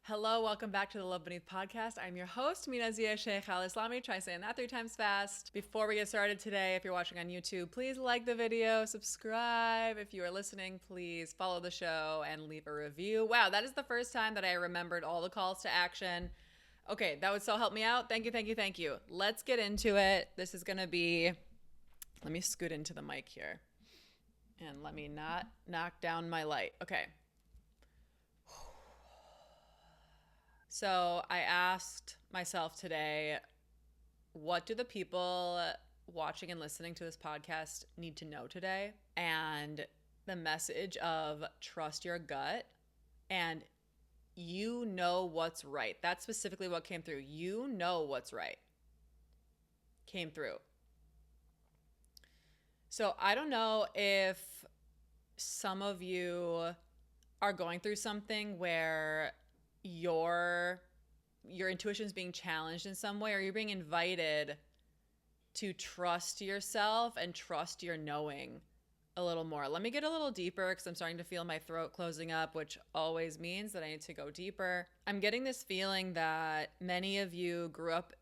Hello, welcome back to the Love Beneath podcast. I'm your host, Mina Zia Sheikh Al Islami. Try saying that 3 times fast. Before we get started today, if you're watching on YouTube, please like the video, subscribe. If you are listening, please follow the show and leave a review. Wow, that is the first time that I remembered all the calls to action. Okay, that would so help me out. Thank you, thank you, thank you. Let's get into it. This is going to be, let me scoot into the mic here. And let me not knock down my light. Okay. So I asked myself today, what do the people watching and listening to this podcast need to know today? And the message of trust your gut and you know what's right. That's specifically what came through. You know what's right. Came through. So I don't know if some of you are going through something where your intuition is being challenged in some way, or you're being invited to trust yourself and trust your knowing a little more. Let me get a little deeper because I'm starting to feel my throat closing up, which always means that I need to go deeper. I'm getting this feeling that many of you grew up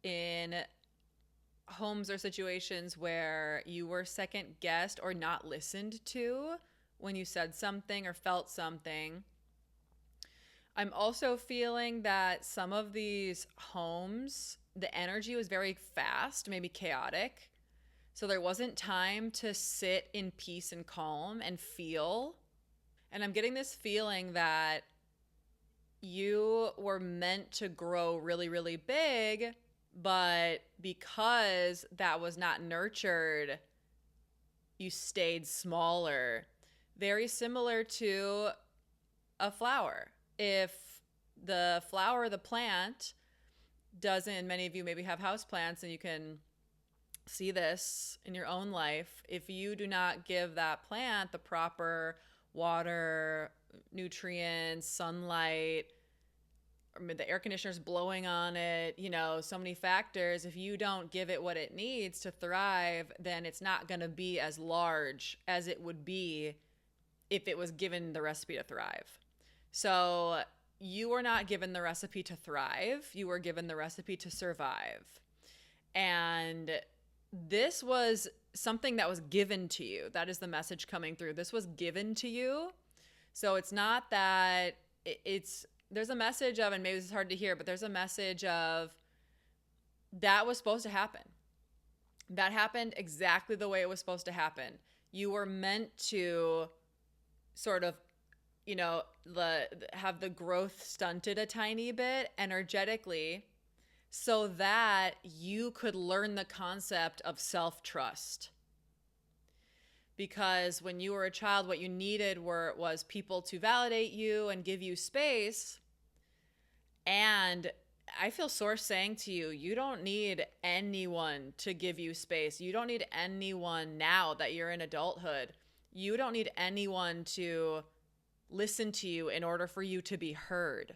in homes or situations where you were second guessed or not listened to when you said something or felt something. I'm also feeling that some of these homes, the energy was very fast, maybe chaotic. So there wasn't time to sit in peace and calm and feel. And I'm getting this feeling that you were meant to grow really, really big, but because that was not nurtured, you stayed smaller. Very similar to a flower. If the flower, the plant, doesn't, many of you maybe have house plants and you can see this in your own life. If you do not give that plant the proper water, nutrients, sunlight, or the air conditioner's blowing on it, so many factors. If you don't give it what it needs to thrive, then it's not going to be as large as it would be if it was given the recipe to thrive. So you were not given the recipe to thrive. You were given the recipe to survive. And this was something that was given to you. That is the message coming through. This was given to you. So it's not that there's a message of, and maybe this is hard to hear, but there's a message of that was supposed to happen. That happened exactly the way it was supposed to happen. You were meant to sort of have the growth stunted a tiny bit energetically so that you could learn the concept of self-trust. Because when you were a child, what you needed was people to validate you and give you space. And I feel Source saying to you, you don't need anyone to give you space. You don't need anyone now that you're in adulthood. You don't need anyone to listen to you in order for you to be heard.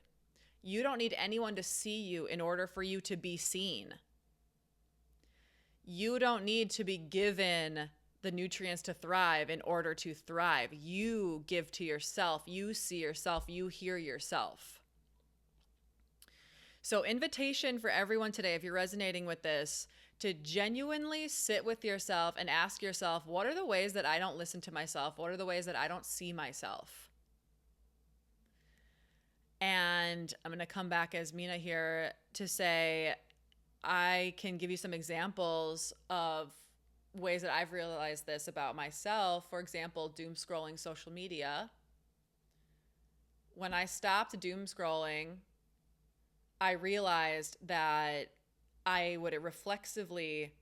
You don't need anyone to see you in order for you to be seen. You don't need to be given the nutrients to thrive in order to thrive. You give to yourself. You see yourself. You hear yourself. So invitation for everyone today, if you're resonating with this, to genuinely sit with yourself and ask yourself, what are the ways that I don't listen to myself? What are the ways that I don't see myself? And I'm going to come back as Mina here to say, I can give you some examples of ways that I've realized this about myself. For example, doom scrolling social media. When I stopped doom scrolling, I realized that I would reflexively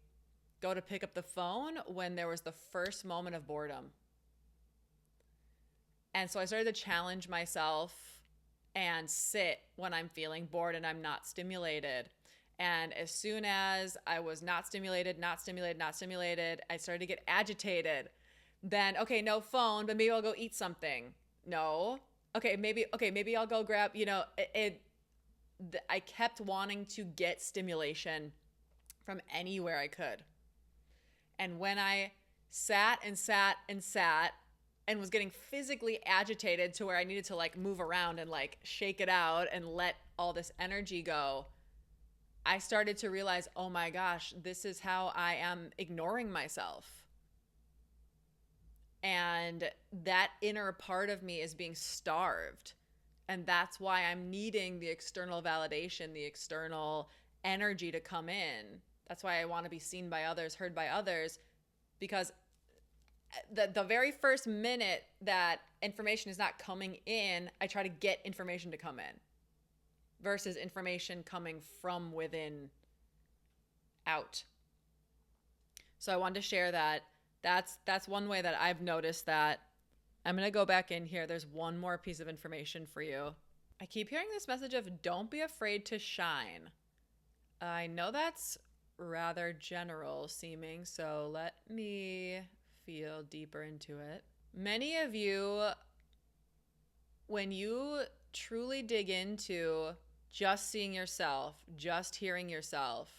go to pick up the phone when there was the first moment of boredom. And so I started to challenge myself and sit when I'm feeling bored and I'm not stimulated. And as soon as I was not stimulated, I started to get agitated. Then, okay, no phone, but maybe I'll go eat something. No. Okay, maybe I'll go grab, I kept wanting to get stimulation from anywhere I could. And when I sat and was getting physically agitated to where I needed to like move around and like shake it out and let all this energy go, I started to realize, oh my gosh, this is how I am ignoring myself. And that inner part of me is being starved. And that's why I'm needing the external validation, the external energy to come in. That's why I want to be seen by others, heard by others, because the very first minute that information is not coming in, I try to get information to come in versus information coming from within out. So I wanted to share that. That's one way that I've noticed that. I'm going to go back in here. There's one more piece of information for you. I keep hearing this message of don't be afraid to shine. I know that's rather general seeming, so let me feel deeper into it. Many of you, when you truly dig into just seeing yourself, just hearing yourself,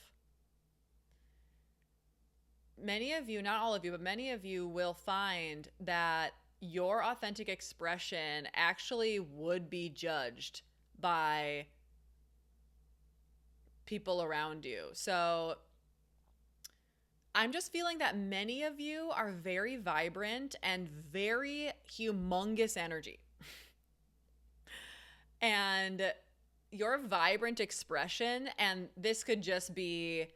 many of you, not all of you, but many of you will find that your authentic expression actually would be judged by people around you. So I'm just feeling that many of you are very vibrant and very humongous energy. And your vibrant expression, and this could just be,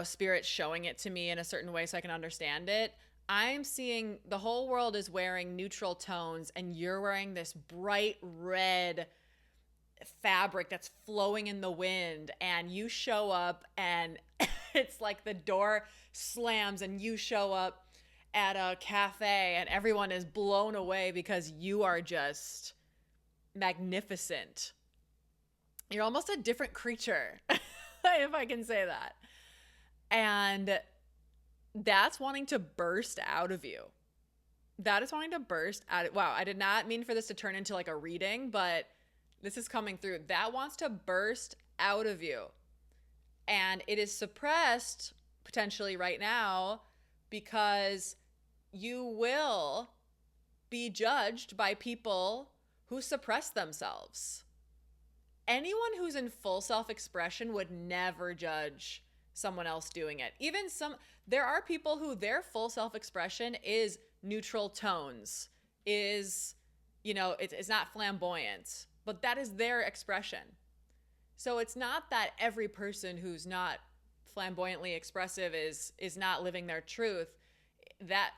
spirit showing it to me in a certain way so I can understand it. I'm seeing the whole world is wearing neutral tones and you're wearing this bright red fabric that's flowing in the wind, and you show up and it's like the door slams and you show up at a cafe and everyone is blown away because you are just magnificent. You're almost a different creature, if I can say that. And that's wanting to burst out of you. That is wanting to burst out. Wow, I did not mean for this to turn into like a reading, but this is coming through. That wants to burst out of you. And it is suppressed potentially right now because you will be judged by people who suppress themselves. Anyone who's in full self-expression would never judge someone else doing it. There are people who their full self-expression is neutral tones, it's not flamboyant, but that is their expression. So it's not that every person who's not flamboyantly expressive is not living their truth. That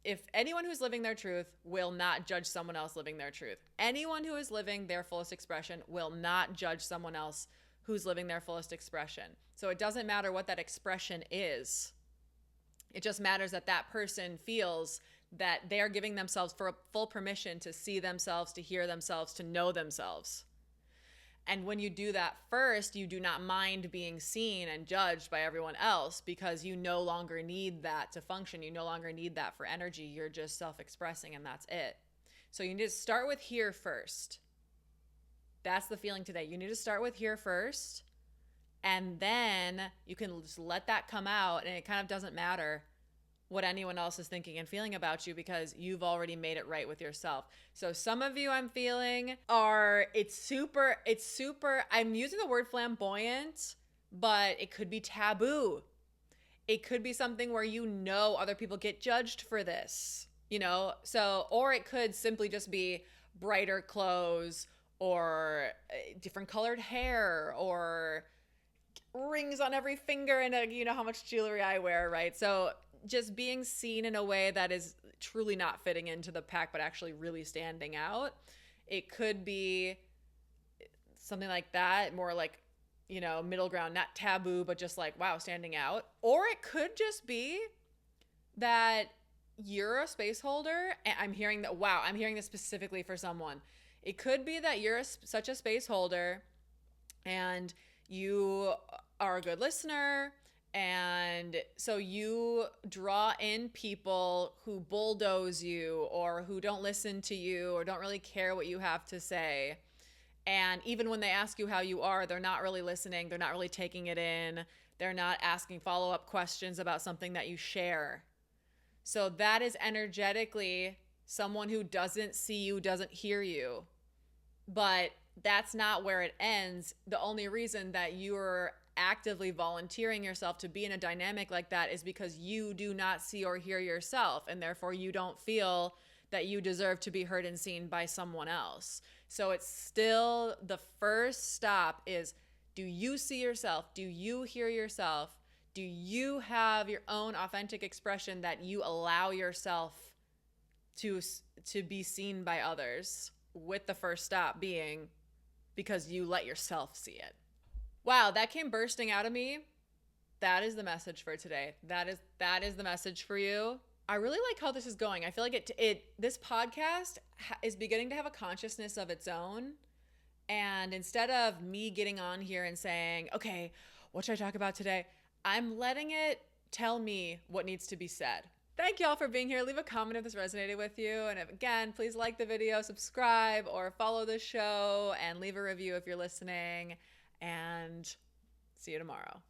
if anyone who's living their truth will not judge someone else living their truth. Anyone who is living their fullest expression will not judge someone else who's living their fullest expression. So it doesn't matter what that expression is. It just matters that that person feels that they're giving themselves for full permission to see themselves, to hear themselves, to know themselves. And when you do that first, you do not mind being seen and judged by everyone else because you no longer need that to function. You no longer need that for energy. You're just self-expressing and that's it. So you need to start with here first. That's the feeling today. You need to start with here first, and then you can just let that come out, and it kind of doesn't matter what anyone else is thinking and feeling about you because you've already made it right with yourself. So some of you I'm feeling it's super, I'm using the word flamboyant, but it could be taboo. It could be something where other people get judged for this, or it could simply just be brighter clothes or different colored hair or rings on every finger and how much jewelry I wear, right? So just being seen in a way that is truly not fitting into the pack, but actually really standing out. It could be something like that, more like, middle ground, not taboo, but just like, wow, standing out. Or it could just be that you're a space holder. And I'm hearing this specifically for someone. It could be that you're such a space holder and you are a good listener, and so you draw in people who bulldoze you or who don't listen to you or don't really care what you have to say. And even when they ask you how you are, they're not really listening. They're not really taking it in. They're not asking follow-up questions about something that you share. So that is energetically someone who doesn't see you, doesn't hear you. But that's not where it ends. The only reason that you're actively volunteering yourself to be in a dynamic like that is because you do not see or hear yourself, and therefore you don't feel that you deserve to be heard and seen by someone else. So it's still the first stop is, do you see yourself? Do you hear yourself? Do you have your own authentic expression that you allow yourself to be seen by others, with the first stop being because you let yourself see it. Wow, that came bursting out of me. That is the message for today. That is the message for you. I really like how this is going. I feel like this podcast is beginning to have a consciousness of its own. And instead of me getting on here and saying, okay, what should I talk about today? I'm letting it tell me what needs to be said. Thank y'all for being here. Leave a comment if this resonated with you. And again, please like the video, subscribe, or follow the show, and leave a review if you're listening. And see you tomorrow.